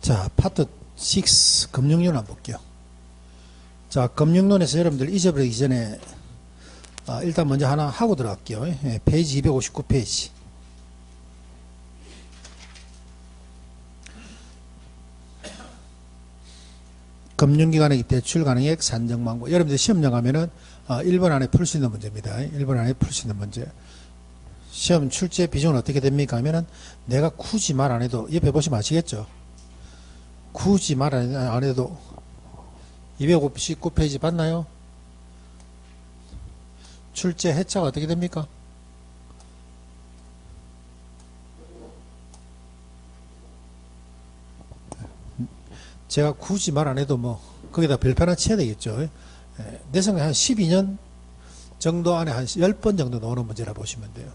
자, 파트 6 금융론 한번 볼게요. 자, 금융론에서 여러분들 잊어버리기 전에 일단 먼저 하나 하고 들어갈게요. 페이지 259페이지. 금융기관의 대출 가능액 산정망고. 여러분들 시험장 가면은 1번 안에 풀 수 있는 문제입니다. 1번 안에 풀 수 있는 문제. 시험 출제 비중은 어떻게 됩니까? 하면은 내가 굳이 말 안 해도 옆에 보시면 아시겠죠? 굳이 말 안 해도 259페이지 봤나요? 출제 해차가 어떻게 됩니까? 제가 굳이 말 안 해도 뭐 거기다 별표 하나 쳐야 되겠죠. 내 생각에 한 12년 정도 안에 한 10번 정도 나오는 문제라 보시면 돼요.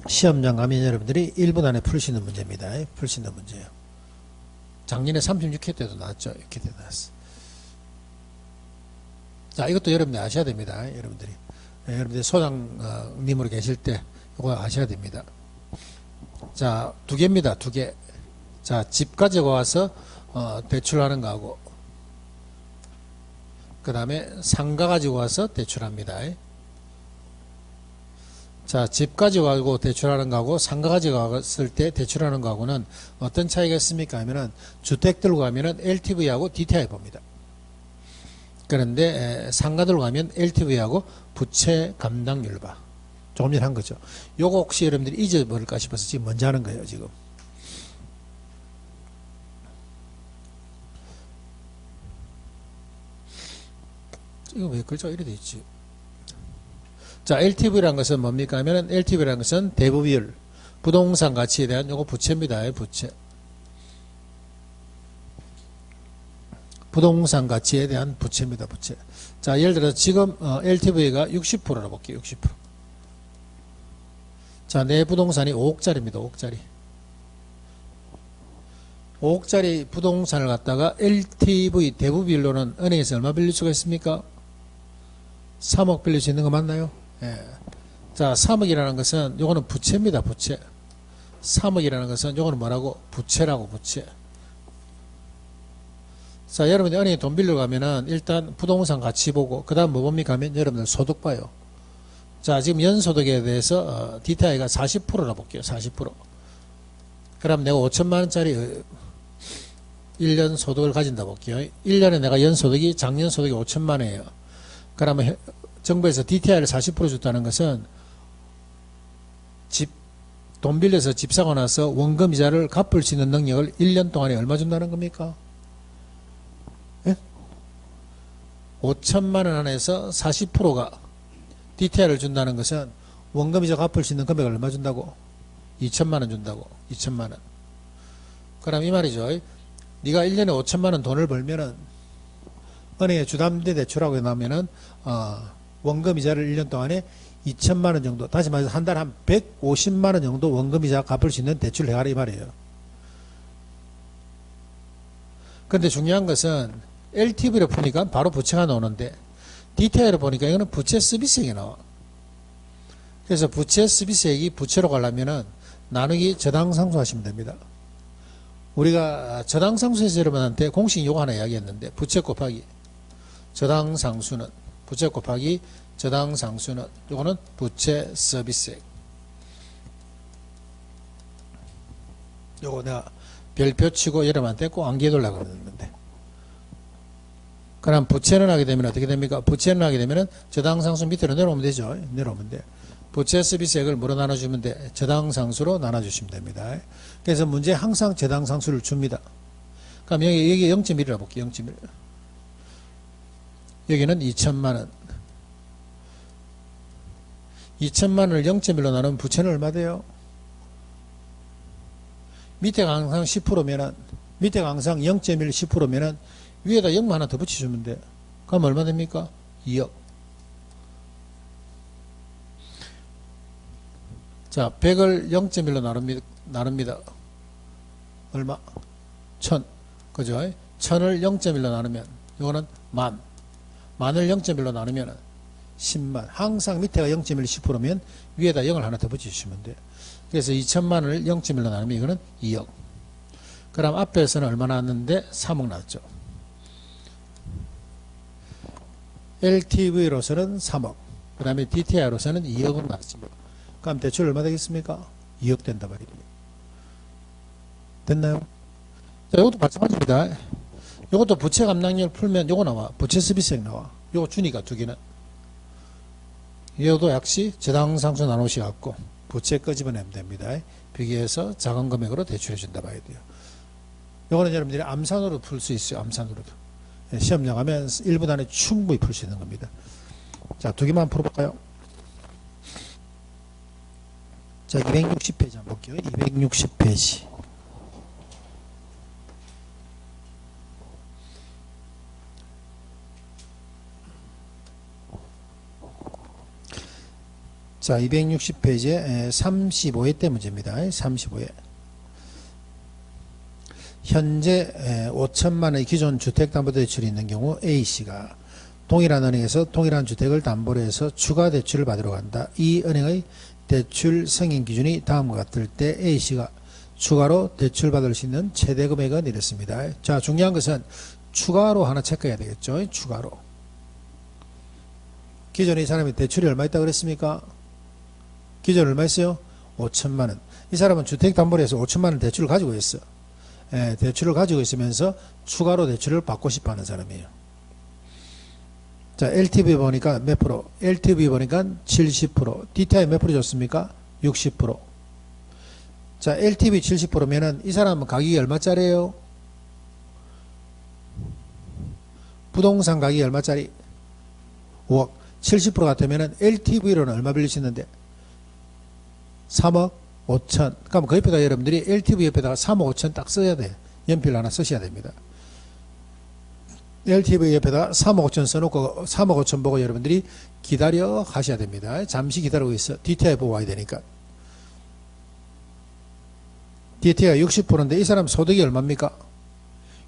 시험장 가면 여러분들이 1분 안에 풀 수 있는 문제입니다. 풀 수 있는 문제예요. 작년에 36회 때도 나왔죠. 이렇게 때 나왔어. 자, 이것도 여러분들 아셔야 됩니다. 여러분들이. 여러분들이 소장님으로 계실 때 이거 아셔야 됩니다. 자, 두 개입니다. 두 개. 자, 집 가지고 와서 대출하는 거하고 그 다음에 상가 가지고 와서 대출합니다. 자, 집 가지고 가고 대출하는 거하고 상가 가지고 왔을 때 대출하는 거하고는 어떤 차이가 있습니까? 하면은 주택 들고 가면은 LTV하고 DTI 봅니다. 그런데 상가 들고 가면 LTV하고 부채 감당률 봐. 조금 전에 한 거죠. 요거 혹시 여러분들이 잊어버릴까 싶어서 지금 먼저 하는 거예요, 지금. 이거 왜 글자가 이래 돼 있지? 자, LTV라는 것은 뭡니까? 하면은 LTV라는 것은 대부비율, 부동산 가치에 대한 요거 부채입니다. 부채. 부동산 가치에 대한 부채입니다. 부채. 자, 예를 들어 지금 LTV가 60%라 볼게요. 60%. 자, 내 부동산이 5억짜리입니다. 5억짜리. 5억짜리 부동산을 갖다가 LTV 대부비율로는 은행에서 얼마 빌릴 수가 있습니까? 3억 빌릴 수 있는 거 맞나요? 예. 자, 3억이라는 것은 요거는 부채입니다. 부채. 3억이라는 것은 요거는 뭐라고? 부채라고. 부채. 자, 여러분들 은행에 돈 빌려 가면은 일단 부동산 가치 보고 그 다음 뭐 봅니까 하면 여러분들 소득 봐요. 자, 지금 연소득에 대해서 DTI가 40%라 볼게요. 40%. 그럼 내가 5천만 원짜리 1년 소득을 가진다 볼게요. 1년에 내가 연소득이 작년 소득이 5천만 원이에요. 그러면 정부에서 DTI를 40% 줬다는 것은 돈 빌려서 집 사고 나서 원금 이자를 갚을 수 있는 능력을 1년 동안에 얼마 준다는 겁니까? 예? 5천만 원 안에서 40%가 DTI를 준다는 것은 원금 이자 갚을 수 있는 금액을 얼마 준다고? 2천만 원 준다고. 2천만 원. 그럼 이 말이죠. 네가 1년에 5천만 원 돈을 벌면은 은행에 주담대 대출하고 나면은 원금 이자를 1년 동안에 2천만 원 정도, 다시 말해서 한 달에 한 150만 원 정도 원금 이자 갚을 수 있는 대출을 해가라 이 말이에요. 근데 중요한 것은 LTV로 보니까 바로 부채가 나오는데 DTI로 보니까 이거는 부채 서비스액이 나와. 그래서 부채 서비스액이 부채로 가려면은 나누기 저당상수 하시면 됩니다. 우리가 저당상수에서 여러분한테 공식 요거 하나 이야기했는데 부채 곱하기 저당상수는 부채 곱하기 저당상수는 요거는 부채 서비스액. 요거 내가 별표 치고 여러분한테 꼭 암기해두려고 그랬는데. 그럼 부채는 하게 되면 어떻게 됩니까? 부채는 하게 되면은 저당상수 밑으로 내려오면 되죠. 내려오면 돼. 부채 서비스액을 뭐로 나눠주면 돼? 저당상수로 나눠주시면 됩니다. 그래서 문제에 항상 저당상수를 줍니다. 그럼 여기 0.1이라 볼게요. 0.1. 여기는 2천만 원. 2천만 원을 0.1로 나누면 부채는 얼마 돼요? 밑에가 항상 10%면은, 밑에가 항상 0.1, 10%면은 위에다 0만 하나 더 붙여주면 돼. 그럼 얼마 됩니까? 2억. 자, 100을 0.1로 나눕니다. 얼마? 1000. 그죠? 1000을 0.1로 나누면, 이거는 만. 만을 0.1로 나누면 10만. 항상 밑에가 0.1, 10%면 위에다 0을 하나 더 붙여주시면 돼. 그래서 2천만 원을 0.1로 나누면 이거는 2억. 그럼 앞에서는 얼마 나왔는데 3억 나왔죠. LTV로서는 3억. 그 다음에 DTI로서는 2억으로 나왔습니다. 그럼 대출 얼마 되겠습니까? 2억 된다 말이에요. 됐나요? 자, 이것도 마찬가지입니다. 이것도 부채 감당률 풀면 요거 나와. 부채 스비스액 나와. 요거 주니까 두 개는. 이것도 역시 저당상수 나누시 갖고 부채 끄집어내면 됩니다. 비교해서 작은 금액으로 대출해 준다 봐야 돼요. 요거는 여러분들이 암산으로 풀 수 있어요. 암산으로도. 시험 나가면 1분 안에 충분히 풀 수 있는 겁니다. 자, 두 개만 풀어볼까요? 자, 260페이지 한번 볼게요. 260페이지. 자, 260페이지에 35회 때 문제입니다. 35회. 현재 5천만 원의 기존 주택담보대출이 있는 경우 A씨가 동일한 은행에서 동일한 주택을 담보로 해서 추가 대출을 받으러 간다. 이 은행의 대출 승인 기준이 다음과 같을 때 A씨가 추가로 대출받을 수 있는 최대 금액은 이렇습니다. 자, 중요한 것은 추가로 하나 체크해야 되겠죠. 추가로. 기존에 이 사람이 대출이 얼마 있다고 그랬습니까? 기존 얼마 있어요? 5천만 원. 이 사람은 주택담보로 해서 5천만 원 대출을 가지고 있어. 대출을 가지고 있으면서 추가로 대출을 받고 싶어 하는 사람이에요. 자, LTV 보니까 몇 프로? LTV 보니까 70%. DTI 몇 프로 줬습니까? 60%. 자, LTV 70%면은 이 사람은 가격이 얼마짜리예요? 부동산 가격이 얼마짜리? 5억. 70% 같으면은 LTV로는 얼마 빌릴 수 있는데? 3억 5천. 그럼 그 옆에다 여러분들이 LTV 옆에다가 3억 5천 딱 써야 돼. 연필 하나 쓰셔야 됩니다. LTV 옆에다가 3억 5천 써놓고 3억 5천 보고 여러분들이 기다려 하셔야 됩니다. 잠시 기다리고 있어. DTI 보고 와야 되니까. DTI가 60%인데 이 사람 소득이 얼마입니까?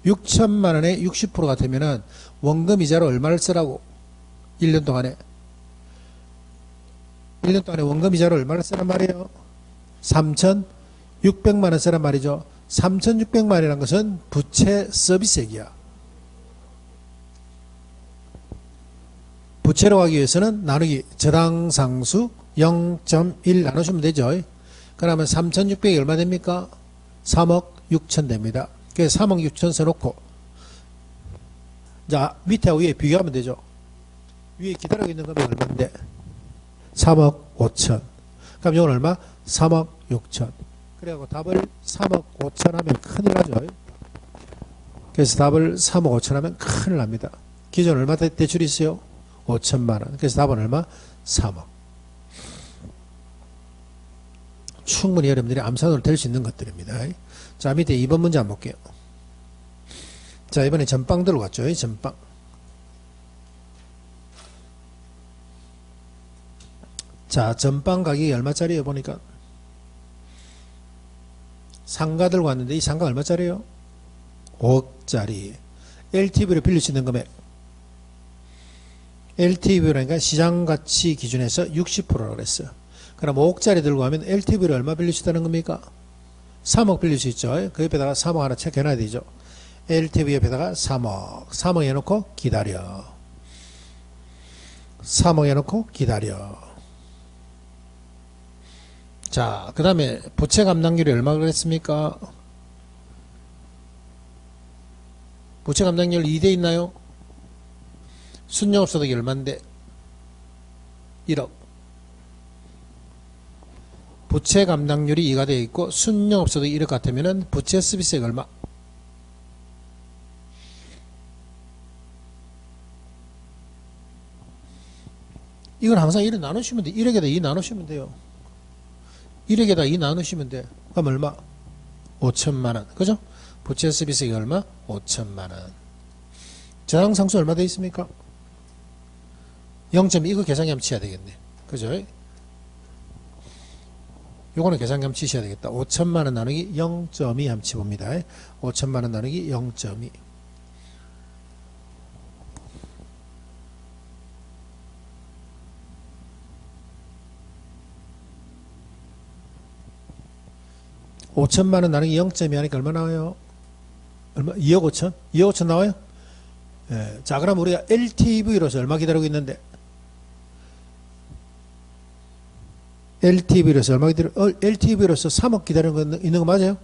6천만 원에 60% 같으면은 원금 이자로 얼마를 쓰라고? 1년 동안에. 1년 동안에 원금 이자로 얼마를 쓰란 말이에요? 3,600만 원 쓰란 말이죠. 3,600만 원이라는 것은 부채 서비스액이야. 부채로 가기 위해서는 나누기 저당상수 0.1 나누시면 되죠. 그러면 3,600이 얼마 됩니까? 3억 6천 됩니다. 그래서 3억 6천 써놓고 자, 밑에하고 위에 비교하면 되죠. 위에 기다리고 있는 금액이 얼마인데? 3억 5천. 그럼 이건 얼마? 3억 6천. 그래갖고 답을 3억 5천 하면 큰일 나죠. 그래서 답을 3억 5천 하면 큰일 납니다. 기존 얼마 대출이 있어요? 5천만 원. 그래서 답은 얼마? 3억. 충분히 여러분들이 암산으로 될 수 있는 것들입니다. 자, 밑에 2번 문제 한번 볼게요. 자, 이번에 전빵 들어갔죠. 전빵. 자, 전빵 가격이 얼마짜리예요? 보니까 상가 들고 왔는데 이 상가 얼마짜리예요? 5억짜리. LTV로 빌릴 수 있는 금액. LTV라니까 시장가치 기준에서 60%라고 그랬어요. 그럼 5억짜리 들고 가면 LTV를 얼마 빌릴 수 있다는 겁니까? 3억 빌릴 수 있죠. 그 옆에다가 3억 하나 체크해놔야 되죠. LTV 옆에다가 3억. 3억 해놓고 기다려. 3억 해놓고 기다려. 자, 그 다음에 부채 감당률이 얼마 그랬습니까? 부채 감당률 2대 있나요? 순영업소득이 얼마인데? 1억. 부채 감당률이 2가 되어 있고 순영업소득이 1억 같으면 부채 서비스액 얼마? 이건 항상 1을 나누시면 돼. 1억에다 2 나누시면 돼요. 1억에다 2 나누시면 돼. 그럼 얼마? 5천만 원. 그죠? 부채 서비스액이 얼마? 5천만 원. 저당상수 얼마 되어 있습니까? 0.2 이거 계산기 치셔야 되겠네. 그죠? 요거는 계산기 치셔야 되겠다. 5천만 원 나누기 0.2 한번 치봅니다. 5천만 원 나누기 0.2. 5천만 원 나누기 0.2 하니까 얼마 나와요? 얼마? 2억 5천? 2억 5천 나와요? 예. 자, 그럼 우리가 LTV로서 얼마 기다리고 있는데? LTV로서 3억 기다리고 있는 거 맞아요?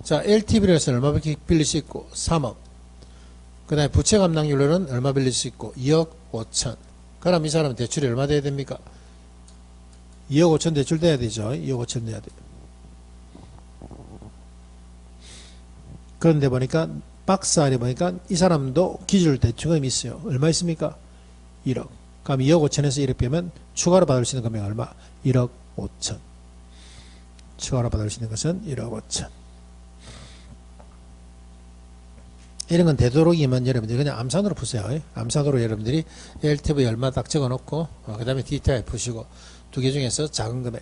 자, LTV로서 얼마 빌릴 수 있고? 3억. 그 다음에 부채 감당률로는 얼마 빌릴 수 있고? 2억 5천. 그럼 이 사람은 대출이 얼마 돼야 됩니까? 2억 5천 대출 돼야 되죠. 2억 5천 돼야 돼요. 그런데 보니까 박스 안에 보니까 이 사람도 기술 대출금이 있어요. 얼마 있습니까? 1억. 그럼 2억 5천에서 1억 빼면 추가로 받을 수 있는 금액 얼마? 1억 5천. 추가로 받을 수 있는 것은 1억 5천. 이런 건 되도록이면 여러분들이 그냥 암산으로 푸세요. 암산으로 여러분들이 LTV 얼마 딱 적어 놓고 그 다음에 DTI 푸시고 두 개 중에서 작은 금액.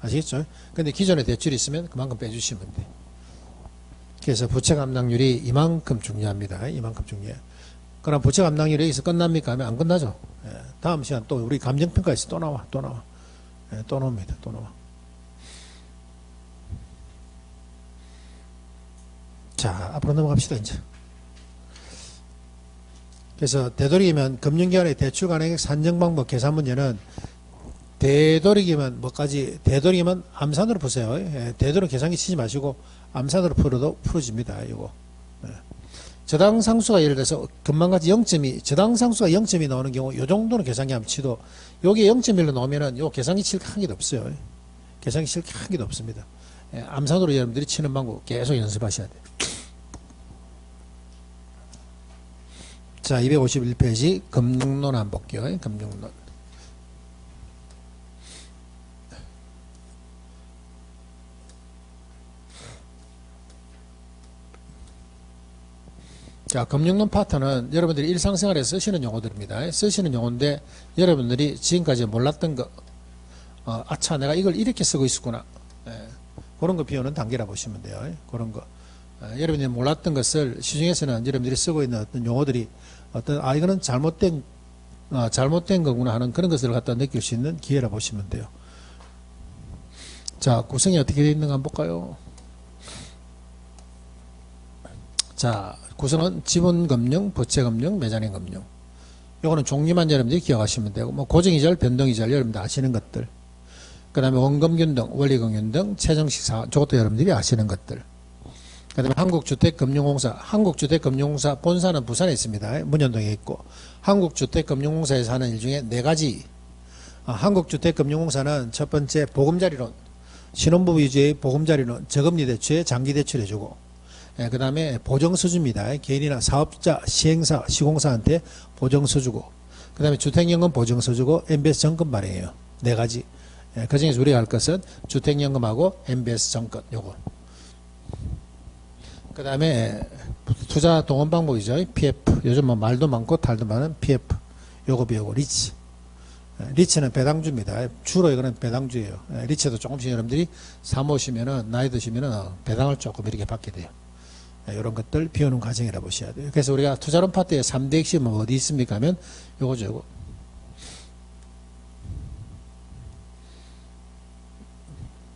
아시겠죠? 근데 기존에 대출이 있으면 그만큼 빼주시면 돼. 그래서 부채 감당률이 이만큼 중요합니다. 이만큼 중요해요. 그럼 부채 감당률이 여기서 끝납니까? 하면 안 끝나죠. 예, 다음 시간 또 우리 감정평가에서 또 나와. 예, 또 나옵니다. 또 나와. 자, 앞으로 넘어갑시다, 이제. 그래서 되도록이면 금융기관의 대출 가능액 산정 방법 계산 문제는 되도록이면 뭐까지, 되도록이면 암산으로 푸세요. 예, 되도록 계산기 치지 마시고 암산으로 풀어도 풀어집니다, 이거. 예. 저당상수가 예를 들어서 금방같이 0.2, 저당상수가 0.2 나오는 경우 요 정도는 계산기 한번 치도 여기에 0.1로 나오면은 요 계산기 칠 한 개도 없어요. 계산기 칠 한 개도 없습니다. 예, 암산으로 여러분들이 치는 방법 계속 연습하셔야 돼요. 자, 251페이지 금융론 한번 볼게요. 금융론. 자, 금융론 파트는 여러분들이 일상생활에 쓰시는 용어들입니다. 쓰시는 용어인데 여러분들이 지금까지 몰랐던 거, 아차 내가 이걸 이렇게 쓰고 있었구나. 예, 그런 거 비우는 단계라 보시면 돼요. 그런 거. 여러분들이 몰랐던 것을 시중에서는 여러분들이 쓰고 있는 어떤 용어들이 이거는 잘못된 거구나 하는 그런 것을 갖다 느낄 수 있는 기회라 보시면 돼요. 자, 구성이 어떻게 되어 있는가 한번 볼까요? 자, 구성은 지분금융, 부채금융, 매장행금융. 요거는 종류만 여러분들이 기억하시면 되고, 뭐 고정이절, 변동이절 여러분들 아시는 것들. 그 다음에 원금균 등, 원리금융 등, 최정식 사항, 저것도 여러분들이 아시는 것들. 그 다음에 한국주택금융공사 본사는 부산에 있습니다. 문현동에 있고, 한국주택금융공사에서 하는 일 중에 4가지. 한국주택금융공사는 첫 번째 보금자리론, 신혼부부 위주의 보금자리론, 저금리 대출에 장기 대출해주고, 그 다음에 보정서주입니다. 개인이나 사업자, 시행사, 시공사한테 보정서주고, 그 다음에 주택연금 보정서주고, MBS 정권 발행해요. 4가지. 그 중에서 우리가 할 것은 주택연금하고 MBS 정권, 요거. 그 다음에 투자 동원 방법이죠. PF. 요즘 뭐 말도 많고 탈도 많은 PF. 요거 비우고 리츠. 리츠는 배당주입니다. 주로 이거는 배당주예요. 리츠도 조금씩 여러분들이 사모시면은 나이 드시면은 배당을 조금 이렇게 받게 돼요. 이런 것들 비우는 과정이라 보셔야 돼요. 그래서 우리가 투자론 파트의 3대 핵심은 어디 있습니까? 하면 요거죠, 요거.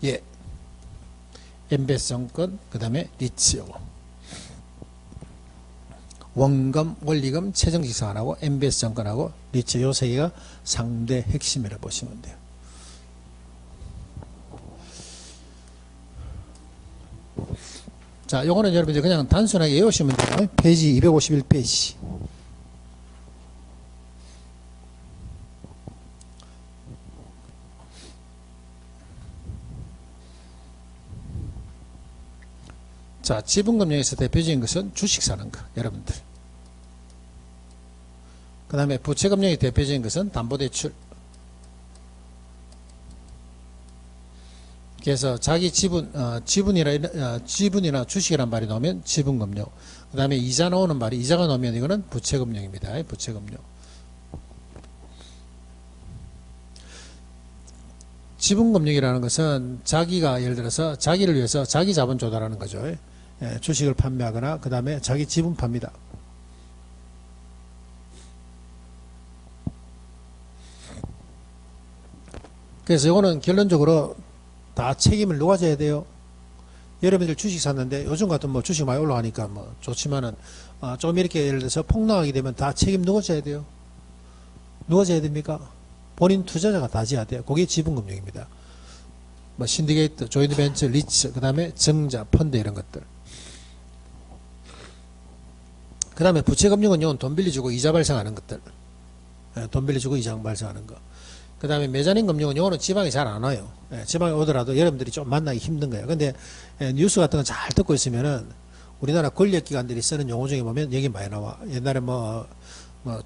예. MBS 정권, 그 다음에 리츠 요거. 원금, 원리금, 최정식 사안하고 MBS 정권하고 리츠 요 3개가 상대 핵심이라 보시면 돼요. 자, 요거는 여러분들 그냥 단순하게 외우시면 돼요. 페이지 251페이지. 자, 지분금융에서 대표적인 것은 주식 사는 거, 여러분들. 그 다음에 부채금융의 대표적인 것은 담보대출. 그래서 자기 지분이나 주식이란 말이 나오면 지분금융. 그 다음에 이자 나오는 말이 이자가 나오면 이거는 부채금융입니다. 부채금융. 지분금융이라는 것은 자기가 예를 들어서 자기를 위해서 자기 자본 조달하는 거죠. 주식을 판매하거나 그 다음에 자기 지분 팝니다. 그래서 이거는 결론적으로 다 책임을 누가 져야 돼요? 여러분들 주식 샀는데 요즘 같은 뭐 주식 많이 올라가니까 뭐 좋지만은 좀 이렇게 예를 들어서 폭락하게 되면 다 책임 누가 져야 돼요? 누가 져야 됩니까? 본인 투자자가 다 져야 돼요. 그게 지분금융입니다. 뭐 신디게이트, 조인트벤처, 리츠, 그 다음에 정자, 펀드 이런 것들. 그 다음에 부채금융은 요건 돈 빌려주고 이자 발생하는 것들. 돈 빌려주고 이자 발생하는 거. 그 다음에 메자닌 금융은 요거는 지방에 잘 안 와요. 지방에 오더라도 여러분들이 좀 만나기 힘든 거예요. 근데 뉴스 같은 거 잘 듣고 있으면은 우리나라 권력기관들이 쓰는 용어 중에 보면 여기 많이 나와. 옛날에 뭐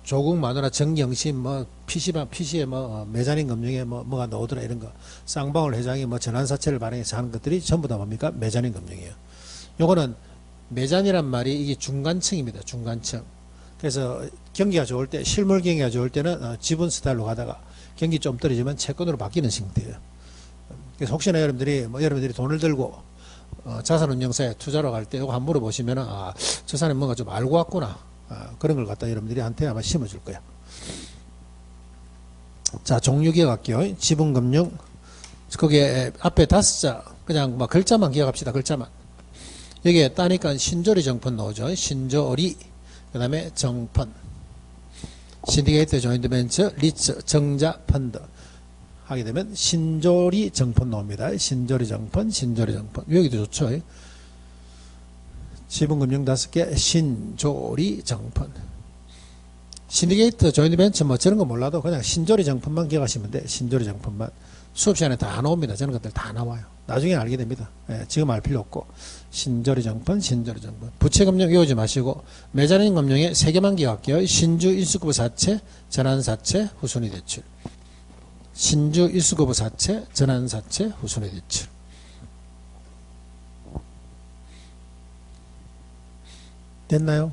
조국 마누라 정경심 PC에 메자닌 금융에 뭐가 나오더라 이런 거. 쌍방울 회장이 전환사채를 발행해서 하는 것들이 전부 다 뭡니까? 메자닌 금융이에요. 요거는 메잔이란 말이 이게 중간층입니다. 중간층. 그래서 경기가 좋을 때, 실물 경기가 좋을 때는 지분 스타일로 가다가 경기 좀 떨어지면 채권으로 바뀌는 형태예요. 그래서 혹시나 여러분들이 돈을 들고 자산운용사에 투자로 갈 때 이거 한번 물어보시면은 저 사람이 뭔가 좀 알고 왔구나. 그런 걸 갖다 여러분들이 한테 아마 심어줄 거야. 자, 종류 기억할게요. 지분금융. 거기에 앞에 5자 그냥 글자만 기억합시다. 글자만. 여기에 따니까 신조리 정펀 나오죠. 신조리. 그 다음에 정펀. 신디게이트, 조인트벤처, 리츠, 정자, 펀드. 하게 되면 신조리 정펀 나옵니다. 신조리 정펀, 신조리 정펀. 여기도 좋죠. 지분금융 5개, 신조리 정펀. 신디게이트, 조인트벤처 저런 거 몰라도 그냥 신조리 정펀만 기억하시면 돼. 신조리 정펀만. 수업 시간에 다 나옵니다. 저런 것들 다 나와요. 나중에 알게 됩니다. 지금 알 필요 없고. 신조리 정펀, 신조리 정펀. 부채금융 외우지 마시고 메자닌 금융에 3개만 기억할게요. 신주 인수급부 사채, 전환사채, 후순위 대출. 신주 인수급부 사채, 전환사채, 후순위 대출. 됐나요?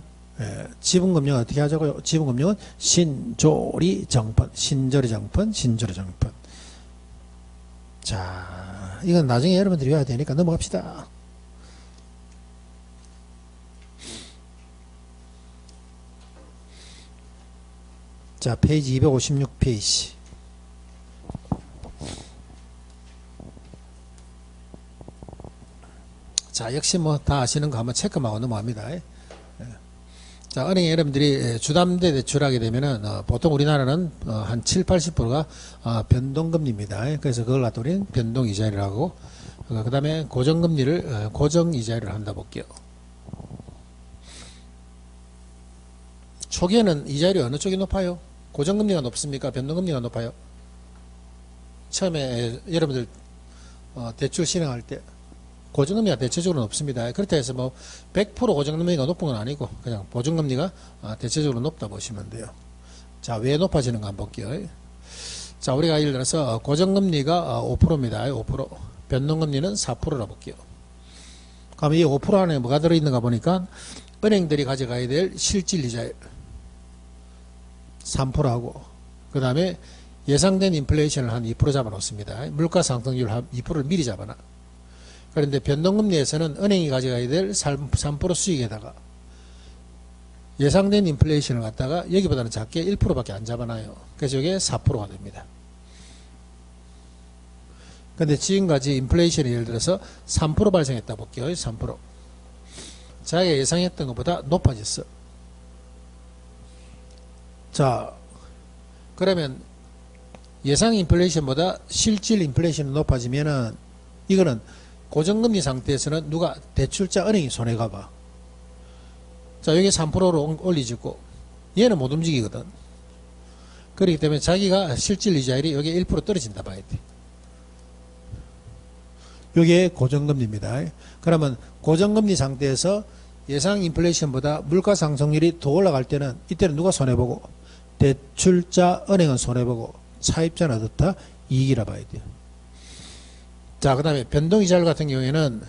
지분금융 어떻게 하자고요? 지분금융은 신조리 정펀, 신조리 정펀, 신조리 정펀. 자, 이건 나중에 여러분들이 외워야 되니까 넘어갑시다. 자, 페이지 256페이지. 자, 역시 다 아시는 거 한번 체크하고 넘어갑니다. 자, 은행에 여러분들이 주담대 대출하게 되면은 보통 우리나라는 한 7, 80%가 변동금리입니다. 그래서 그걸 갖다 우리는 변동이자율을 하고 그 다음에 고정금리를 고정이자율을 한다 볼게요. 초기에는 이자율이 어느 쪽이 높아요? 고정금리가 높습니까? 변동금리가 높아요? 처음에 여러분들 대출 실행할 때 고정금리가 대체적으로 높습니다. 그렇다 해서 100% 고정금리가 높은 건 아니고 그냥 보증금리가 대체적으로 높다 보시면 돼요. 자, 왜 높아지는가 한번 볼게요. 자, 우리가 예를 들어서 고정금리가 5%입니다. 5%. 변동금리는 4%라 볼게요. 그럼 이 5% 안에 뭐가 들어있는가 보니까 은행들이 가져가야 될 실질이자율 3%하고 그 다음에 예상된 인플레이션을 한 2% 잡아놓습니다. 물가 상승률 한 2%를 미리 잡아놔. 그런데 변동금리에서는 은행이 가져가야 될 3% 수익에다가 예상된 인플레이션을 갖다가 여기보다는 작게 1%밖에 안 잡아놔요. 그래서 이게 4%가 됩니다. 근데 지금까지 인플레이션이 예를 들어서 3% 발생했다 볼게요. 3%. 자기가 예상했던 것보다 높아졌어. 자, 그러면 예상 인플레이션보다 실질 인플레이션이 높아지면은 이거는 고정금리 상태에서는 누가 대출자 은행이 손해가 봐. 자, 여기 3%로 올리지고 얘는 못 움직이거든. 그렇기 때문에 자기가 실질 이자율이 여기 1% 떨어진다 봐야 돼. 이게 고정금리입니다. 그러면 고정금리 상태에서 예상 인플레이션보다 물가 상승률이 더 올라갈 때는 이때는 누가 손해보고 대출자 은행은 손해보고 차입자는 어떻다? 이익이라 봐야 돼요. 자, 그 다음에 변동이자율 같은 경우에는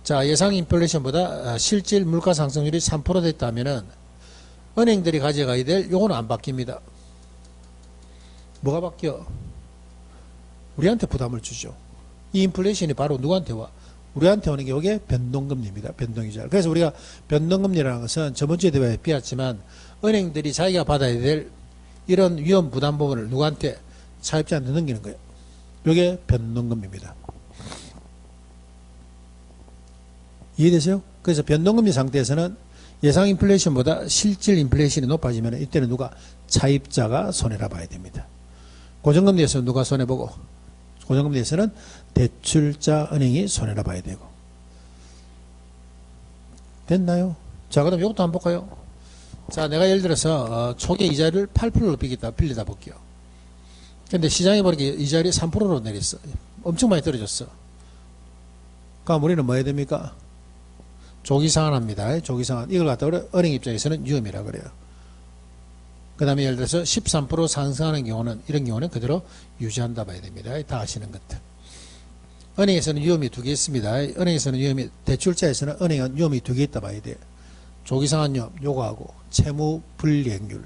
자, 예상 인플레이션보다 실질 물가 상승률이 3% 됐다면은 은행들이 가져가야 될 요거는 안 바뀝니다. 뭐가 바뀌어? 우리한테 부담을 주죠. 이 인플레이션이 바로 누구한테 와? 우리한테 오는 게 이게 변동금리입니다. 변동이자율. 그래서 우리가 변동금리라는 것은 저번 주에도 배웠지만 은행들이 자기가 받아야 될 이런 위험 부담 부분을 누구한테? 차입자한테 넘기는 거예요. 이게 변동금리입니다. 이해되세요? 그래서 변동금리 상태에서는 예상 인플레이션보다 실질 인플레이션이 높아지면 이때는 누가? 차입자가 손해라 봐야 됩니다. 고정금리에서는 누가 손해보고? 고정금리에서는 대출자 은행이 손해라 봐야 되고. 됐나요? 자, 그럼 이것도 한번 볼까요? 자, 내가 예를 들어서 초기 이자를 8%로 빌리다 볼게요. 근데 시장이 보니까 이자율이 3%로 내렸어. 엄청 많이 떨어졌어. 그럼 우리는 뭐 해야 됩니까? 조기상환합니다. 조기상환. 이걸 갖다가 은행 입장에서는 위험이라 그래요. 그 다음에 예를 들어서 13% 상승하는 경우는, 이런 경우는 그대로 유지한다 봐야 됩니다. 다 아시는 것들. 은행에서는 위험이 두 개 있습니다. 은행에서는 위험이, 대출자에서는 은행은 위험이 두 개 있다 봐야 돼요. 조기상환 위험, 요거하고 채무 불이행률.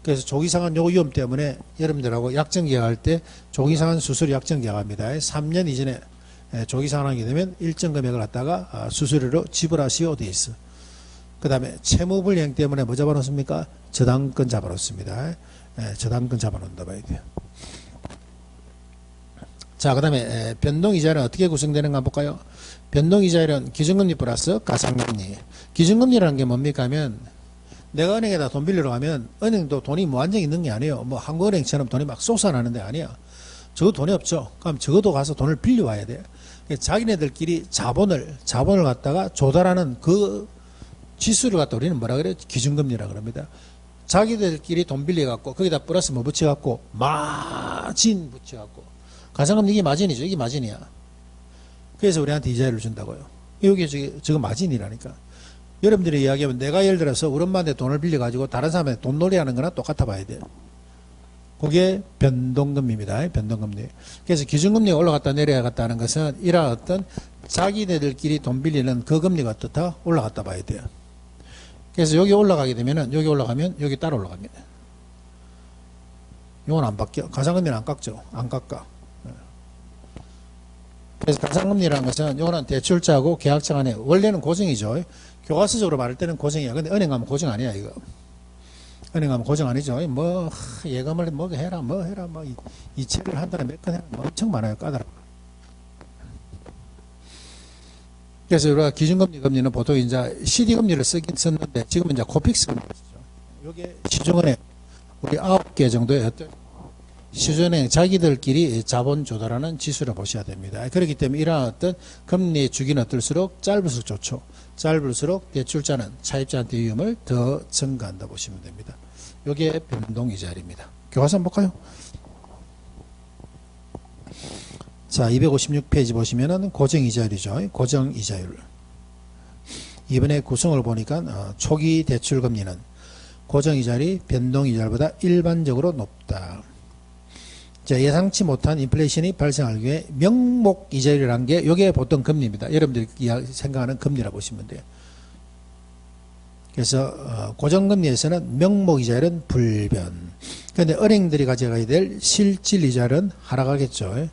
그래서 조기상환 요거 위험 때문에 여러분들하고 약정 계약할 때 조기상환 수수료 약정 계약합니다. 3년 이전에 조기상환하게 되면 일정 금액을 갖다가 수수료로 지불하시오 돼 있어. 그 다음에 채무불이행 때문에 뭐 잡아놓습니까? 저당권 잡아놓습니다. 저당권 잡아놓는다 봐야 돼요. 자, 그 다음에 변동이자율은 어떻게 구성되는가 한번 볼까요? 변동이자율은 기준금리 플러스 가상금리. 기준금리라는 게 뭡니까 하면 내가 은행에다 돈 빌리러 가면 은행도 돈이 무한정 있는 게 아니에요. 뭐 한국은행처럼 돈이 막 쏟아나는 데 아니야. 적어도 돈이 없죠. 그럼 적어도 가서 돈을 빌려와야 돼. 자기네들끼리 자본을 갖다가 조달하는 그 지수를 갖다 우리는 뭐라 그래요? 기준금리라 그럽니다. 자기들끼리 돈 빌려갖고 거기다 플러스 뭐 붙여갖고 마진 붙여갖고 가상금리 이게 마진이죠. 이게 마진이야. 그래서 우리한테 이자율을 준다고요. 이게 지금 마진이라니까. 여러분들이 이야기하면 내가 예를 들어서 우리 엄마한테 돈을 빌려가지고 다른 사람한테 돈 놀이하는 거나 똑같아 봐야 돼요. 그게 변동금리입니다. 변동금리. 그래서 기준금리가 올라갔다 내려갔다 하는 것은 이러한 어떤 자기네들끼리 돈 빌리는 그 금리가 어떻다? 올라갔다 봐야 돼요. 그래서 여기 올라가게 되면은 여기 올라가면 여기 따라 올라갑니다. 이건 안 바뀌어. 가상금리는 안 깎죠. 안 깎아. 그래서 가상금리라는 것은 이거는 대출자하고 계약자 간에 원래는 고정이죠. 교과서적으로 말할 때는 고정이야. 근데 은행 가면 고정 아니야 이거. 은행 가면 고정 아니죠. 뭐 예금을 뭐 해라 뭐 해라 뭐 이체를 한 달에 몇 건 해라 뭐 엄청 많아요. 까다로워. 그래서 우리가 기준금리 금리는 보통 이제 CD금리를 쓰긴 썼는데 지금은 이제 코픽스 금리를 쓰죠. 이게 시중은행 우리 9개 정도의 어떤 시중은행 자기들끼리 자본 조달하는 지수를 보셔야 됩니다. 그렇기 때문에 이러한 어떤 금리 주기는 어떨수록 짧을수록 좋죠. 짧을수록 대출자는 차입자한테 위험을 더 증가한다 보시면 됩니다. 이게 변동이자율입니다. 교과서 한번 볼까요? 자, 256페이지 보시면은 고정이자율이죠. 고정이자율. 이번에 구성을 보니까 초기 대출금리는 고정이자율이 변동이자율보다 일반적으로 높다. 자, 예상치 못한 인플레이션이 발생할 경우에 명목이자율이라는 게 이게 보통 금리입니다. 여러분들이 생각하는 금리라 보시면 돼요. 그래서 고정금리에서는 명목이자율은 불변. 그런데 은행들이 가져가야 될 실질이자율은 하락하겠죠.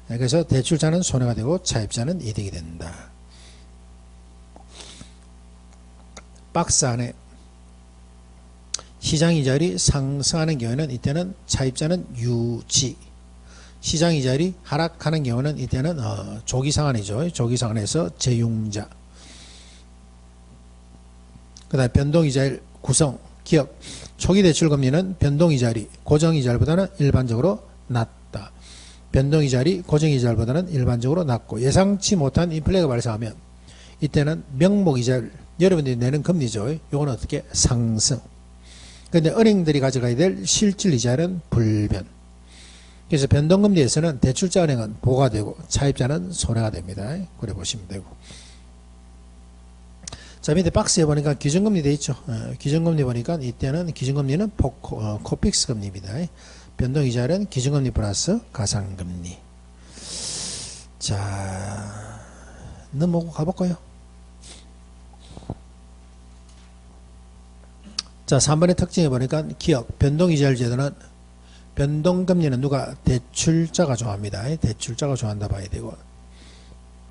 그래서 대출자는 손해가 되고 차입자는 이득이 된다. 박스 안에 시장이자율이 상승하는 경우에는 이때는 차입자는 유지, 시장이자율이 하락하는 경우는 이때는 조기상환이죠. 조기상환에서 재융자. 그 다음에 변동이자율 구성, 기업, 초기 대출금리는 변동이자율이 고정이자율보다는 일반적으로 낮다. 변동이자율이 고정이자율보다는 일반적으로 낮고 예상치 못한 인플레가 발생하면 이때는 명목이자율, 여러분들이 내는 금리죠. 이건 어떻게? 상승. 그런데 은행들이 가져가야 될 실질이자율은 불변. 그래서 변동금리에서는 대출자 은행은 보호가 되고 차입자는 손해가 됩니다. 그래 보시면 되고. 자, 밑에 박스에 보니까 기준금리 돼 있죠. 기준금리 보니까 이때는 기준금리는 코픽스 금리입니다. 변동이자율은 기준금리 플러스 가상금리. 자, 넘어가고 가볼까요? 자, 3번의 특징에 보니까 기억, 변동이자율 제도는 변동금리는 누가? 대출자가 좋아합니다. 대출자가 좋아한다 봐야 되고.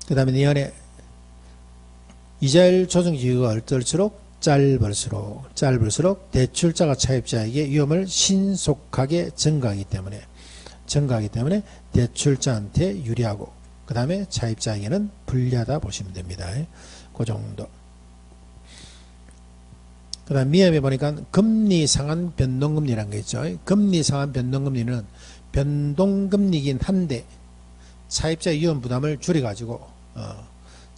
그 다음에 이 안에 이자율 조정기구가 어떨수록 짧을수록 대출자가 차입자에게 위험을 신속하게 증가하기 때문에 대출자한테 유리하고 그 다음에 차입자에게는 불리하다 보시면 됩니다. 그 정도. 그 다음 미합에 보니까 금리 상한 변동금리라는 게 있죠. 금리 상한 변동금리는 변동금리긴 한데 차입자 위험 부담을 줄여가지고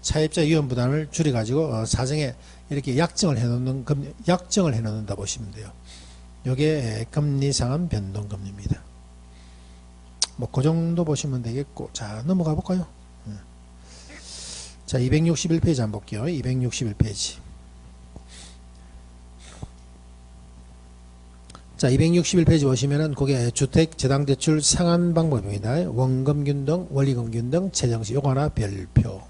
차입자 위험 부담을 줄여가지고 사정에 이렇게 약정을 해놓는 약정을 해놓는다 보시면 돼요. 요게 금리 상한 변동금리입니다. 뭐 그 정도 보시면 되겠고, 자 넘어가 볼까요? 자 261페이지 한번 볼게요. 261페이지. 자 261페이지 보시면은 그게 주택재당대출 상한 방법입니다. 원금균등, 원리금균등, 최정식 요거 하나 별표.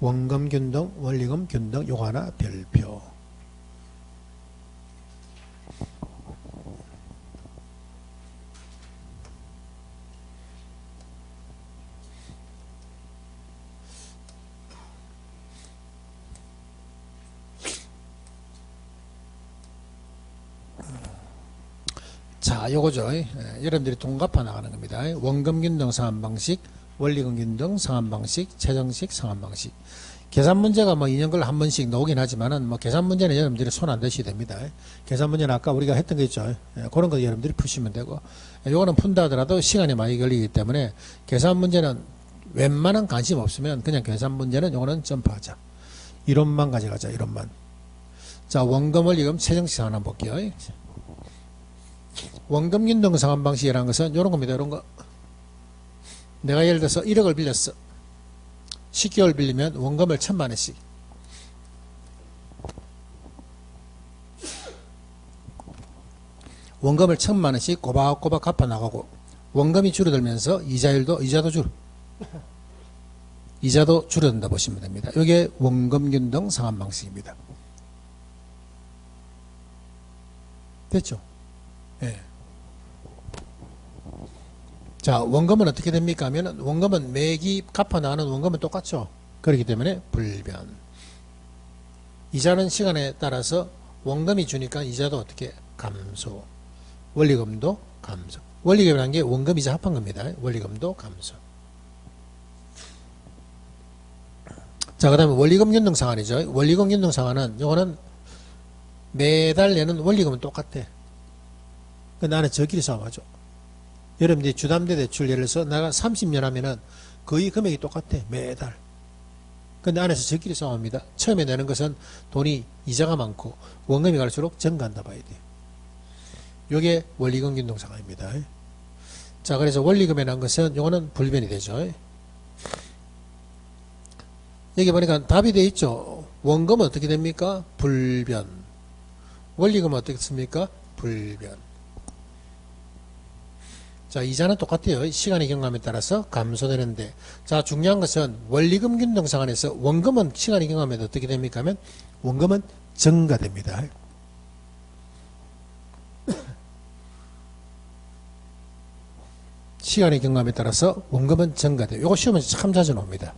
원금균등, 원리금균등 요거 하나 별표. 자, 요거죠. 여러분들이 동갑화 나가는 겁니다. 원금균등 상한 방식, 원리금균등 상한 방식, 최정식 상한 방식. 계산 문제가 뭐 2년 걸로 한 번씩 나오긴 하지만은 뭐 계산 문제는 여러분들이 손 안 대셔도 됩니다. 계산 문제는 아까 우리가 했던 거 있죠. 그런 거 여러분들이 푸시면 되고. 요거는 푼다 하더라도 시간이 많이 걸리기 때문에 계산 문제는 웬만한 관심 없으면 그냥 계산 문제는 요거는 점프하자. 이론만 가져가자. 이론만. 자, 원금, 원리금, 최정식 하나 볼게요. 원금균등 상한 방식이라는 것은 이런 겁니다. 이런 거. 내가 예를 들어서 1억을 빌렸어. 10개월 빌리면 원금을 1000만원씩. 원금을 1000만원씩 꼬박꼬박 갚아 나가고 원금이 줄어들면서 이자도 줄어든다 보시면 됩니다. 이게 원금균등 상한 방식입니다. 됐죠? 예. 자, 원금은 어떻게 됩니까 하면 원금은 매기 갚아 나가는 원금은 똑같죠. 그렇기 때문에 불변. 이자는 시간에 따라서 원금이 주니까 이자도 어떻게 감소. 원리금도 감소. 원리금이라는 게 원금 이자 합한 겁니다. 원리금도 감소. 자, 그 다음에 원리금 균등 상한이죠. 원리금 균등 상한은 요거는 매달 내는 원리금은 똑같아. 그 나는 저끼리 싸움하죠. 여러분들이 주담대 대출 예를 들어서 내가 30년 하면은 거의 금액이 똑같아. 매달. 근데 안에서 저끼리 싸움합니다. 처음에 내는 것은 돈이 이자가 많고 원금이 갈수록 증가한다 봐야 돼요. 요게 원리금 균등 상한입니다. 자, 그래서 원리금에 난 것은 요거는 불변이 되죠. 여기 보니까 답이 되어 있죠. 원금은 어떻게 됩니까? 불변. 원리금은 어떻게 씁니까? 불변. 자, 이자는 똑같아요. 시간의 경감에 따라서 감소되는데, 자, 중요한 것은 원리금 균등 상한에서 원금은 시간의 경감에 어떻게 됩니까 하면 원금은 증가됩니다. 시간의 경감에 따라서 원금은 증가돼요. 이거 시험에서 참 자주 나옵니다.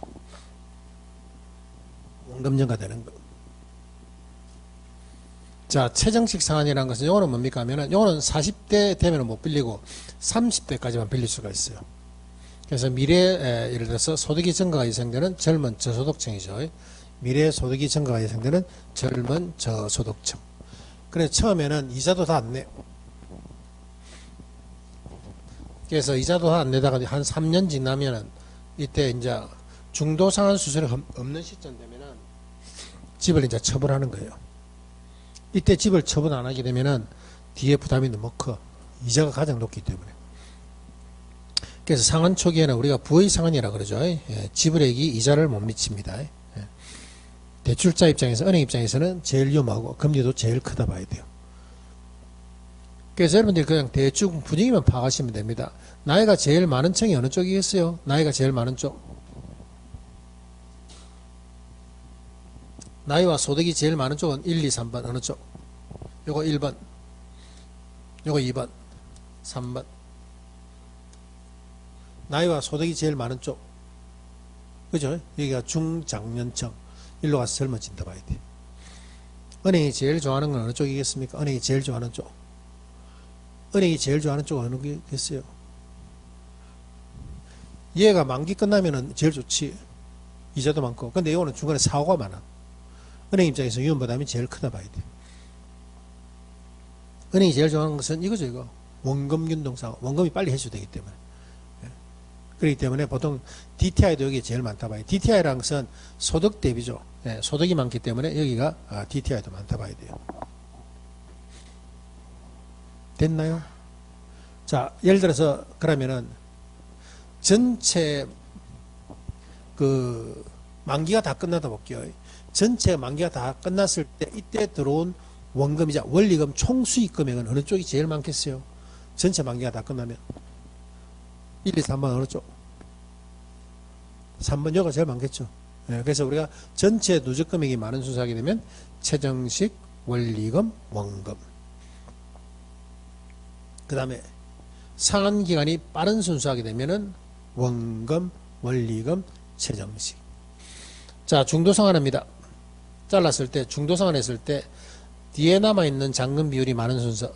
원금 증가되는 거. 자, 최정식 상한이라는 것은 요거는 뭡니까 하면은 요거는 40대 되면 못 빌리고 30대까지만 빌릴 수가 있어요. 그래서 미래에 예를 들어서 소득이 증가가 예상되는 젊은 저소득층이죠. 미래 소득이 증가가 예상되는 젊은 저소득층. 그래서 처음에는 이자도 다 안 내. 그래서 이자도 다 안 내다가 한 3년 지나면은 이때 이제 중도 상한 수술이 없는 시점 되면은 집을 이제 처분하는 거예요. 이때 집을 처분 안 하게 되면은 뒤에 부담이 너무 커. 이자가 가장 높기 때문에. 그래서 상한 초기에는 우리가 부의 상한이라고 그러죠. 지불액이 이자를 못 미칩니다. 대출자 입장에서, 은행 입장에서는 제일 위험하고 금리도 제일 크다 봐야 돼요. 그래서 여러분들이 그냥 대충 분위기만 파악하시면 됩니다. 나이가 제일 많은 층이 어느 쪽이겠어요? 나이가 제일 많은 쪽. 나이와 소득이 제일 많은 쪽은 1, 2, 3번 어느 쪽? 요거 1번, 요거 2번, 3번. 나이와 소득이 제일 많은 쪽. 그죠? 여기가 중장년층. 일로 가서 젊어진다 봐야 돼. 은행이 제일 좋아하는 건 어느 쪽이겠습니까? 은행이 제일 좋아하는 쪽. 은행이 제일 좋아하는 쪽은 어느 게겠어요? 얘가 만기 끝나면은 제일 좋지. 이자도 많고. 근데 이거는 중간에 사고가 많아. 은행 입장에서 위험부담이 제일 크다 봐야 돼. 은행이 제일 좋아하는 것은 이거죠, 이거. 원금 균등사고. 원금이 빨리 해소되기 때문에. 예. 그렇기 때문에 보통 DTI도 여기 제일 많다 봐요. DTI라는 것은 소득 대비죠. 예, 소득이 많기 때문에 여기가 DTI도 많다 봐야 돼요. 됐나요? 자, 예를 들어서 그러면은 전체 그 만기가 다 끝나다 볼게요. 전체 만기가 다 끝났을 때 이때 들어온 원금이자 원리금 총수익 금액은 어느 쪽이 제일 많겠어요? 전체 만기가 다 끝나면 1, 2, 3번 어느 쪽? 3번 여가 제일 많겠죠. 예, 그래서 우리가 전체 누적 금액이 많은 순서하게 되면 최정식, 원리금, 원금. 그 다음에 상한 기간이 빠른 순서하게 되면은 원금, 원리금, 최정식. 자, 중도상환합니다. 잘랐을 때, 중도상환했을 때 뒤에 남아있는 잔금 비율이 많은 순서.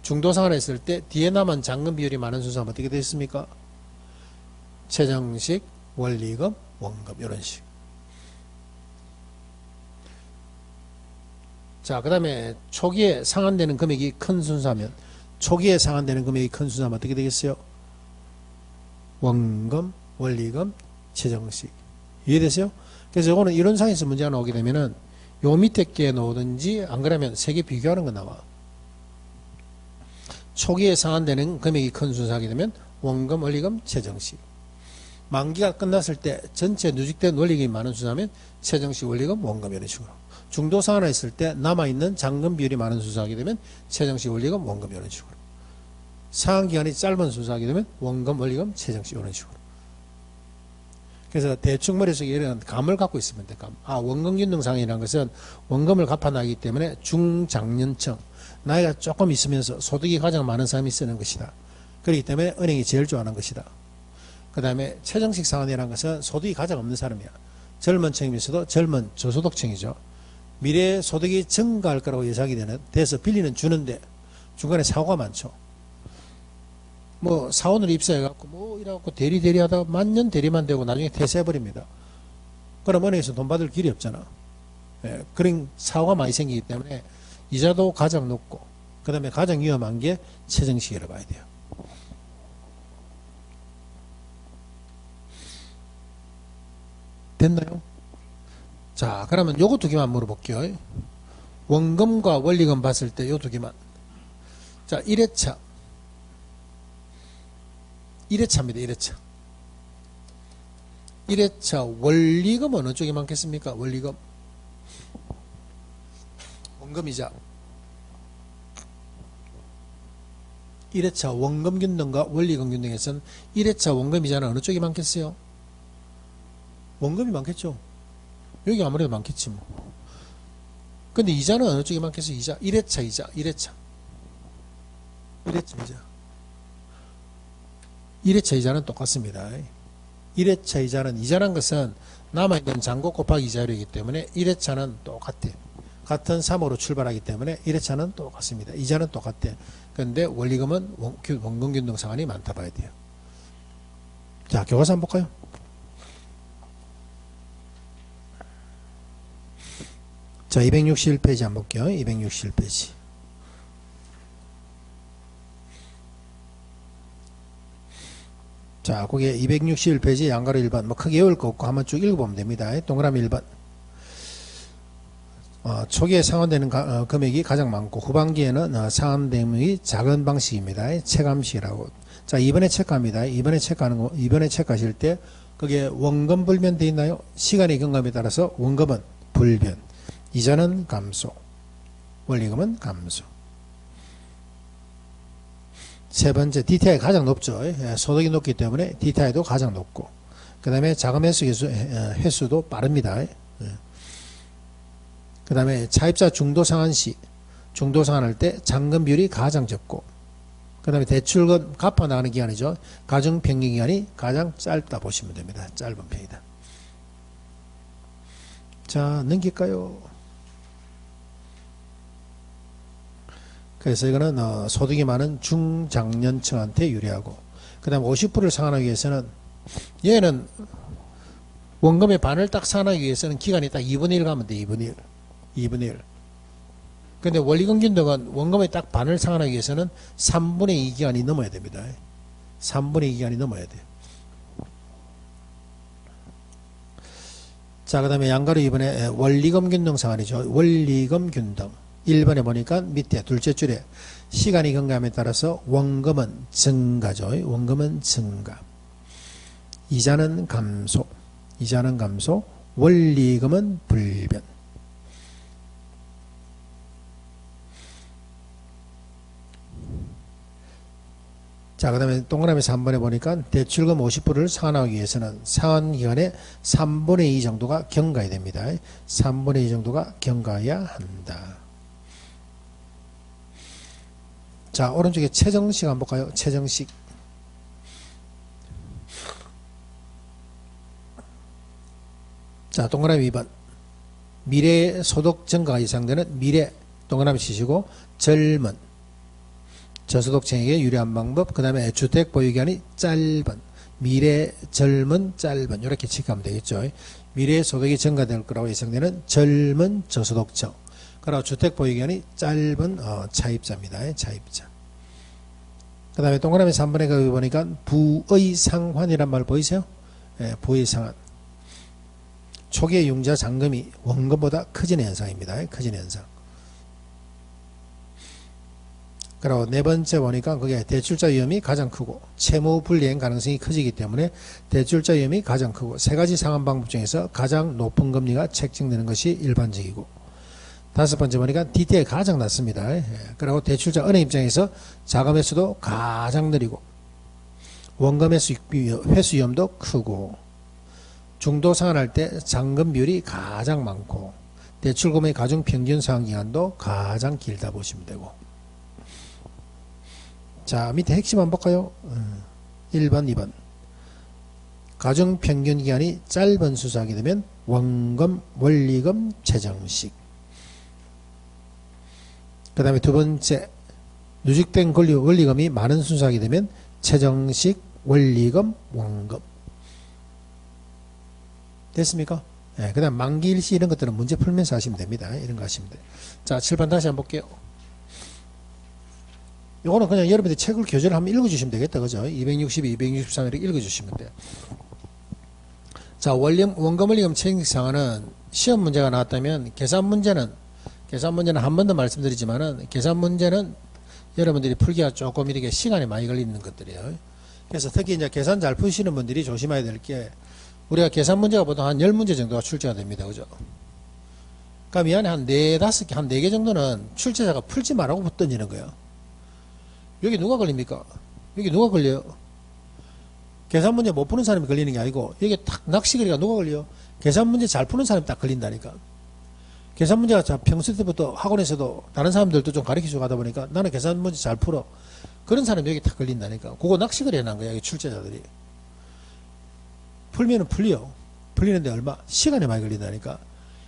중도상환했을 때 뒤에 남은 잔금 비율이 많은 순서는 어떻게 되겠습니까? 최정식, 원리금, 원금 이런 식. 자, 그 다음에 초기에 상환되는 금액이 큰 순서하면 초기에 상환되는 금액이 큰 순서하면 어떻게 되겠어요? 원금, 원리금, 최정식. 이해되세요? 그래서 이거는 이론상에서 문제가 나오게 되면은 요 밑에 게 나오든지 안 그러면 세 개 비교하는 거 나와. 초기에 상환되는 금액이 큰 순서하게 되면 원금, 원리금, 최정식. 만기가 끝났을 때 전체 누직된 원리금이 많은 순서하면 최정식, 원리금, 원금 이런 식으로. 중도 상환했을 때 남아있는 잔금 비율이 많은 순서하게 되면 최정식, 원리금, 원금 이런 식으로. 상환 기간이 짧은 순서하게 되면 원금, 원리금, 최정식 이런 식으로. 그래서 대충 머릿속에 이런 감을 갖고 있으면 돼. 감. 원금균등상이라는 것은 원금을 갚아나기 때문에 중장년층, 나이가 조금 있으면서 소득이 가장 많은 사람이 쓰는 것이다. 그렇기 때문에 은행이 제일 좋아하는 것이다. 그 다음에 최정식 상환이라는 것은 소득이 가장 없는 사람이야. 젊은 층이면서도 젊은 저소득층이죠. 미래에 소득이 증가할 거라고 예상이 돼서 빌리는 주는데 중간에 사고가 많죠. 뭐 사원으로 입사해갖고 뭐 이래갖고 대리 하다가 만년 대리만 되고 나중에 퇴사해버립니다. 그럼 은행에서 돈 받을 길이 없잖아. 예, 그런 사고가 많이 생기기 때문에 이자도 가장 높고 그 다음에 가장 위험한 게 최정식이라고 봐야 돼요. 됐나요? 자, 그러면 요거 두 개만 물어볼게요. 원금과 원리금 봤을 때 요 두 개만. 자, 1회차입니다. 1회차. 1회차 원리금 어느 쪽이 많겠습니까? 원리금. 원금이자. 1회차 원금균등과 원리금균등에서는 1회차 원금이자는 어느 쪽이 많겠어요? 원금이 많겠죠. 여기 아무래도 많겠지 뭐. 근데 이자는 어느 쪽이 많겠어요? 이자. 1회차 이자. 1회차 이자. 1회차 이자는 똑같습니다. 1회차 이자라는 것은 남아있는 잔고 곱하기 이자율이기 때문에 1회차는 똑같아. 같은 3호로 출발하기 때문에 1회차는 똑같습니다. 이자는 똑같아. 그런데 원리금은 원금균등 상환이 많다 봐야 돼요. 자, 교과서 한번 볼까요? 자, 261페이지 한번 볼게요. 261페이지. 자, 거기에 261페이지 양가로 1번. 뭐 크게 외울 거 없고 한번 쭉 읽어보면 됩니다. 동그라미 1번. 초기에 상환되는 금액이 가장 많고 후반기에는 상환금액이 작은 방식입니다. 체감식이라고. 자, 이번에 체크합니다. 이번에 체크하실 때 그게 원금 불변 되어 있나요? 시간의 경감에 따라서 원금은 불변, 이자는 감소, 원리금은 감소. 세 번째, DTI가 가장 높죠. 소득이 높기 때문에 DTI도 가장 높고, 그 다음에 자금 회수 횟수도 빠릅니다. 그 다음에 차입자 중도 상환 시, 중도 상환할 때 잔금 비율이 가장 적고, 그 다음에 대출금 갚아 나가는 기간이죠. 가중 평균 기간이 가장 짧다 보시면 됩니다. 짧은 편이다. 자, 넘길까요? 그래서 이거는 소득이 많은 중장년층한테 유리하고, 그 다음 50%를 상환하기 위해서는 얘는 원금의 반을 딱 상환하기 위해서는 기간이 딱 2분의 1 가면 돼. 2분의 1. 2분의 1. 근데 원리금 균등은 원금의 딱 반을 상환하기 위해서는 3분의 2 기간이 넘어야 됩니다. 3분의 2 기간이 넘어야 돼. 자, 그 다음에 양가로 2번에 원리금 균등 상환이죠. 원리금 균등. 1번에 보니까 밑에 둘째 줄에 시간이 경과함에 따라서 원금은 증가죠. 원금은 증가. 이자는 감소. 이자는 감소. 원리금은 불변. 자, 그 다음에 동그라미 3번에 보니까 대출금 50%를 상환하기 위해서는 상환기간의 3분의 2 정도가 경과해야 됩니다. 3분의 2 정도가 경과해야 한다. 자, 오른쪽에 최정식 한번 볼까요? 최정식. 자, 동그라미 2번. 미래 소득 증가가 예상되는 미래 동그라미 치시고 젊은 저소득층에게 유리한 방법, 그 다음에 주택 보유기간이 짧은, 미래 젊은 짧은 이렇게 체크하면 되겠죠. 미래 소득이 증가될 거라고 예상되는 젊은 저소득층, 그리고 주택 보유기간이 짧은 차입자입니다. 차입자. 그 다음에 동그라미 3번에 거기 보니까 부의 상환이란 말 보이세요? 예, 부의 상환. 초기의 융자 잔금이 원금보다 커지는 현상입니다. 커지는 현상. 그리고 네 번째 보니까 그게 대출자 위험이 가장 크고 채무 불이행 가능성이 커지기 때문에 대출자 위험이 가장 크고 세 가지 상환 방법 중에서 가장 높은 금리가 책정되는 것이 일반적이고, 다섯 번째 보니까 DTI 가장 낮습니다. 그리고 대출자 은행 입장에서 자금 회수도 가장 느리고 원금 회수 위험도 크고 중도 상환할 때 잔금 비율이 가장 많고 대출금의 가중 평균 상환 기간도 가장 길다 보시면 되고. 자, 밑에 핵심 한번 볼까요? 1번, 2번. 가중 평균 기간이 짧은 수사하게 되면 원금, 원리금, 최정식. 그 다음에 두 번째, 누적된 원리금이 많은 순서하게 되면 최정식, 원리금, 원금. 됐습니까? 네, 그 다음 만기 일시 이런 것들은 문제 풀면서 하시면 됩니다. 이런 거 하시면 돼요. 자, 7번 다시 한번 볼게요. 요거는 그냥 여러분들이 책을 교재를 한번 읽어주시면 되겠다. 그죠? 262, 263 이렇게 읽어주시면 돼요. 자, 원금 원리금 책임 상환은 시험 문제가 나왔다면 계산 문제는 한 번 더 말씀드리지만은 계산 문제는 여러분들이 풀기가 조금 이렇게 시간이 많이 걸리는 것들이에요. 그래서 특히 이제 계산 잘 푸시는 분들이 조심해야 될 게, 우리가 계산 문제가 보통 한 10문제 정도가 출제가 됩니다. 그죠? 그럼 이 안에 한 4, 5개, 한 4개 정도는 출제자가 풀지 말라고 던지는 거예요. 여기 누가 걸립니까? 여기 누가 걸려요? 계산 문제 못 푸는 사람이 걸리는 게 아니고, 여기 딱 낚시거리가 누가 걸려요? 계산 문제 잘 푸는 사람이 딱 걸린다니까. 계산 문제가 평소 때부터 학원에서도 다른 사람들도 좀 가르쳐주고 하다 보니까 나는 계산 문제 잘 풀어. 그런 사람이 여기 딱 걸린다니까. 그거 낚시거리 해놓은 거야, 여기 출제자들이. 풀면은 풀려. 풀리는데 얼마? 시간이 많이 걸린다니까.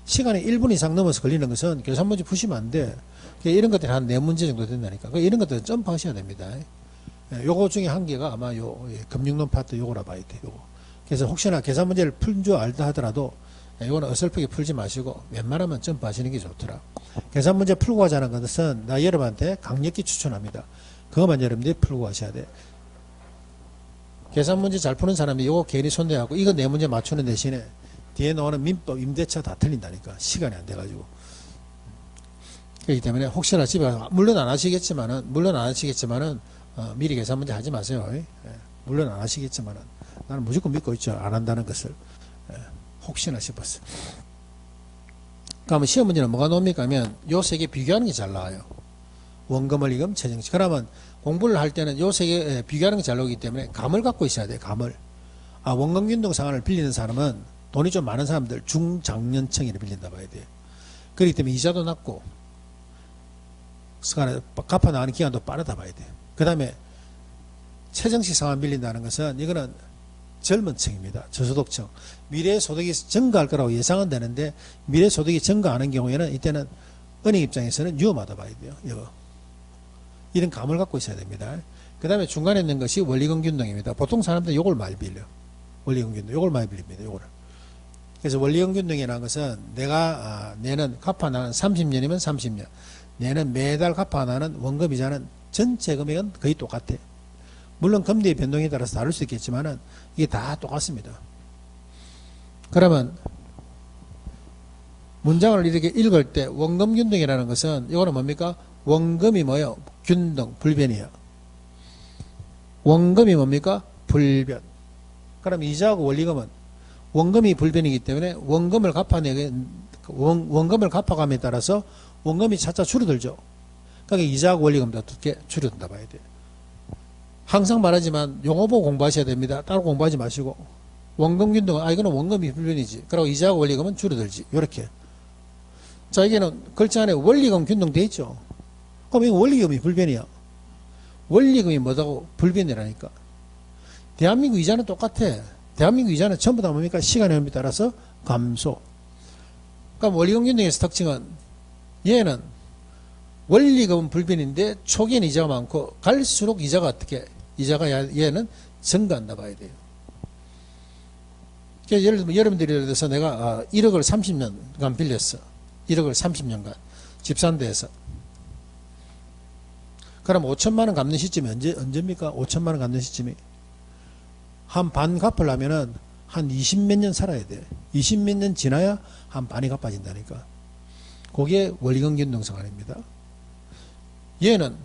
시간이 1분 이상 넘어서 걸리는 것은 계산 문제 푸시면 안 돼. 이런 것들이 한 4문제 정도 된다니까. 이런 것들은 점프하셔야 됩니다. 요거 중에 한 개가 아마 금융론 파트 요거라 봐야 돼. 요거. 그래서 혹시나 계산 문제를 풀 줄 알다 하더라도 요거는 어설프게 풀지 마시고 웬만하면 점프하시는 게 좋더라. 계산 문제 풀고 하자는 것은 나 여러분한테 강력히 추천합니다. 그것만 여러분들이 풀고 하셔야 돼. 계산 문제 잘 푸는 사람이 요거 괜히 손대하고 이거 4문제 맞추는 대신에 뒤에 나오는 민법, 임대차 다 틀린다니까. 시간이 안 돼가지고. 그렇기 때문에 혹시나 집에 가서 물론 안 하시겠지만은 미리 계산 문제 하지 마세요. 물론 안 하시겠지만은 나는 무조건 믿고 있죠. 안 한다는 것을. 혹시나 싶었어. 그러면 시험 문제는 뭐가 나옵니까 하면 요 세 개 비교하는 게 잘 나와요. 원금, 원리금, 최정식. 그러면 공부를 할 때는 요 세 개 비교하는 게 잘 나오기 때문에 감을 갖고 있어야 돼요. 감을. 원금 균등 상환을 빌리는 사람은 돈이 좀 많은 사람들 중장년층이 빌린다 봐야 돼요. 그렇기 때문에 이자도 낮고 갚아 나가는 기간도 빠르다 봐야 돼요. 그 다음에 최정식 상환 빌린다는 것은 이거는 젊은 층입니다. 저소득층. 미래 소득이 증가할 거라고 예상은 되는데 미래 소득이 증가하는 경우에는 이때는 은행 입장에서는 위험하다 봐야 돼요. 이거. 이런 감을 갖고 있어야 됩니다. 그 다음에 중간에 있는 것이 원리금 균등입니다. 보통 사람들은 이걸 많이 빌려. 원리금 균등. 요걸 많이 빌립니다. 요거를. 그래서 원리금 균등이라는 것은 내가 내는 갚아나는 30년이면 30년. 내는 매달 갚아나는 원금이자는 전체 금액은 거의 똑같아. 물론 금리의 변동에 따라서 다를 수 있겠지만은 이게 다 똑같습니다. 그러면 문장을 이렇게 읽을 때 원금 균등이라는 것은 이거는 뭡니까? 원금이 뭐예요? 균등, 불변이에요. 원금이 뭡니까? 불변. 그럼 이자하고 원리금은 원금이 불변이기 때문에 원금을 갚아감에 따라서 원금이 차차 줄어들죠. 그러니까 이자하고 원리금도 어떻게 줄어든다 봐야 돼요. 항상 말하지만 용어 보고 공부하셔야 됩니다. 따로 공부하지 마시고 원금 균등은 이거는 원금이 불변이지. 그리고 이자하고 원리금은 줄어들지. 이렇게. 자, 여기는 글자 안에 원리금 균등 돼 있죠. 그럼 이거 원리금이 불변이야. 원리금이 뭐다고 불변이라니까. 대한민국 이자는 똑같아. 대한민국 이자는 전부 다 뭡니까? 시간의 흐름에 따라서 감소. 그럼 원리금 균등의 특징은 얘는 원리금은 불변인데 초기에는 이자가 많고 갈수록 이자가 어떻게? 이자가 얘는 증가한다 봐야 돼요. 그래서 예를 들면 여러분들이 예를 들어서 내가 1억을 30년간 빌렸어. 1억을 30년간 집 산 데에서. 그럼 5천만 원 갚는 시점이 언제입니까? 5천만 원 갚는 시점이 한 반 갚으려면은 한 20몇 년 살아야 돼. 20몇 년 지나야 한 반이 갚아진다니까. 그게 원리금 균등성 아닙니다. 얘는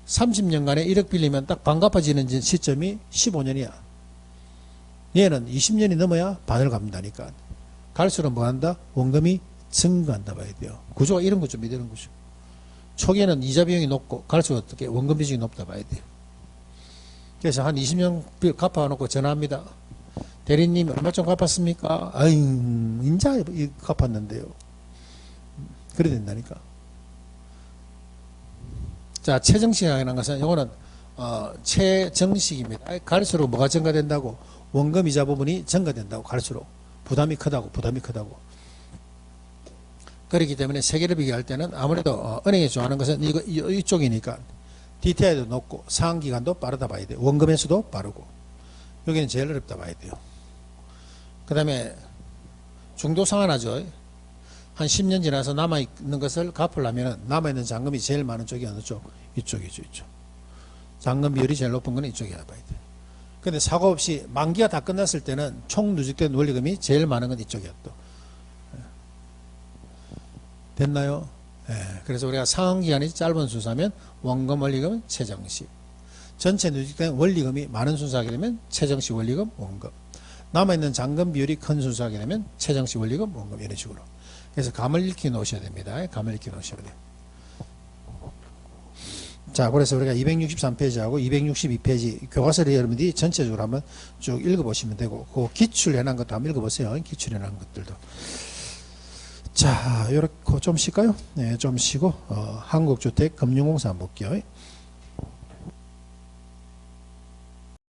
30년간에 1억 빌리면 딱 반 갚아지는 시점이 15년이야. 얘는 20년이 넘어야 반을 갚는다니까. 갈수록 뭐 한다? 원금이 증가한다 봐야 돼요. 구조가 이런 구조입니다. 이런 구조. 초기에는 이자 비용이 높고 갈수록 어떻게 원금 비중이 높다 봐야 돼요. 그래서 한 20년 갚아놓고 전화합니다. 대리님 얼마 좀 갚았습니까? 인자 갚았는데요. 그래야 된다니까. 자, 최정식이라는 것은 이거는 최정식입니다. 갈수록 뭐가 증가된다고? 원금 이자 부분이 증가된다고. 갈수록 부담이 크다고. 그렇기 때문에 세 개를 비교할 때는 아무래도 은행이 좋아하는 것은 이쪽이니까 DTI도 높고 상환기간도 빠르다 봐야 돼요. 원금에서도 빠르고. 여기는 제일 어렵다 봐야 돼요. 그 다음에 중도 상환하죠. 한 10년 지나서 남아있는 것을 갚으려면 남아있는 잔금이 제일 많은 쪽이 어느 쪽? 이쪽이죠. 이쪽. 잔금 비율이 제일 높은 건 이쪽이야 봐야 돼요. 근데 사고 없이 만기가 다 끝났을 때는 총 누적된 원리금이 제일 많은 건 이쪽이야 또. 됐나요? 그래서 우리가 상환기간이 짧은 순서면 원금 원리금 최정식. 전체 누적된 원리금이 많은 순서하게 되면 최정식 원리금 원금. 남아있는 잔금 비율이 큰 순서하게 되면 최정식 원리금 원금 이런 식으로. 그래서 감을 익혀 놓으셔야 됩니다. 감을 익혀 놓으셔야 돼요. 자, 그래서 우리가 263페이지하고 262페이지 교과서를 여러분들이 전체적으로 한번 쭉 읽어보시면 되고, 그 기출해놓은 것도 한번 읽어보세요. 기출해놓은 것들도. 자, 요렇게 좀 쉴까요? 네, 좀 쉬고, 한국주택금융공사 한번 볼게요.